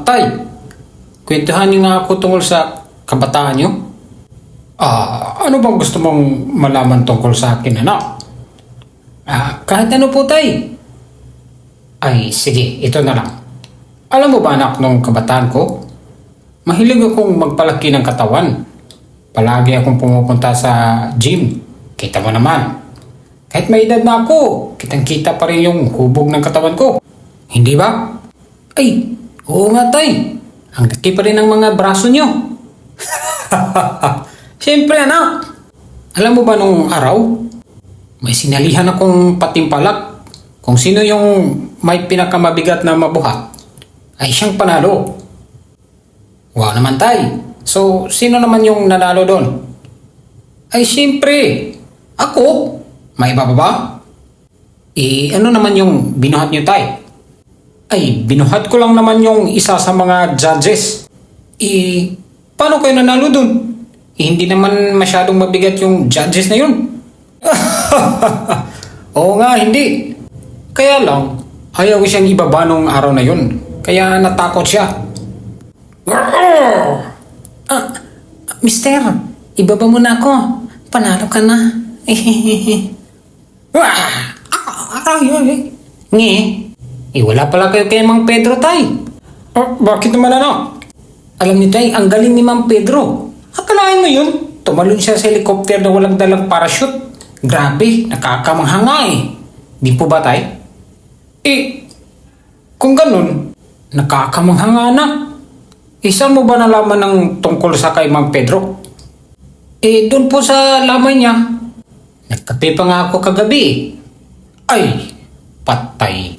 Tay, kwentuhan niyo nga ako tungkol sa kabataan niyo. Ano bang gusto mong malaman tungkol sa akin, anak? Kahit ano po, tay. Ay, sige, ito na lang. Alam mo ba, anak, nung kabataan ko, mahilig akong magpalaki ng katawan. Palagi akong pumupunta sa gym. Kita mo naman. Kahit may edad na ako, kitang-kita pa rin yung hubog ng katawan ko. Hindi ba? Ay, oo nga, tay. Ang laki pa rin ng mga braso niyo. Siyempre, anak. Alam mo ba nung araw, may sinalihan akong patimpalak. Kung sino yung may pinakamabigat na mabuhat, ay siyang panalo. Wow naman, tay. So, sino naman yung nanalo doon? Ay, siyempre, ako. May iba pa ba? Ano naman yung binuhat niyo, tay? Ay, binuhat ko lang naman yung isa sa mga judges. Paano kayo nanalo doon? Hindi naman masyadong mabigat yung judges na yun. Oo nga, hindi. Kaya lang, ayaw ko siyang ibaba nung araw na yun. Kaya natakot siya. Mister, ibaba mo na ako. Panalo ka na. Nge, wala pala kayo kay Mang Pedro, tay. Bakit naman, ano? Alam niyo, tay, ang galing ni Mang Pedro. Akalain mo yun? Tumalon siya sa helicopter na walang dalang parachute. Grabe, nakakamangha Di po ba, tay? Kung ganun, nakakamangha na. Saan mo ba nalaman ng tungkol sa kay Mang Pedro? Doon po sa lamay niya. Nagkape pa nga ako kagabi. Ay, patay.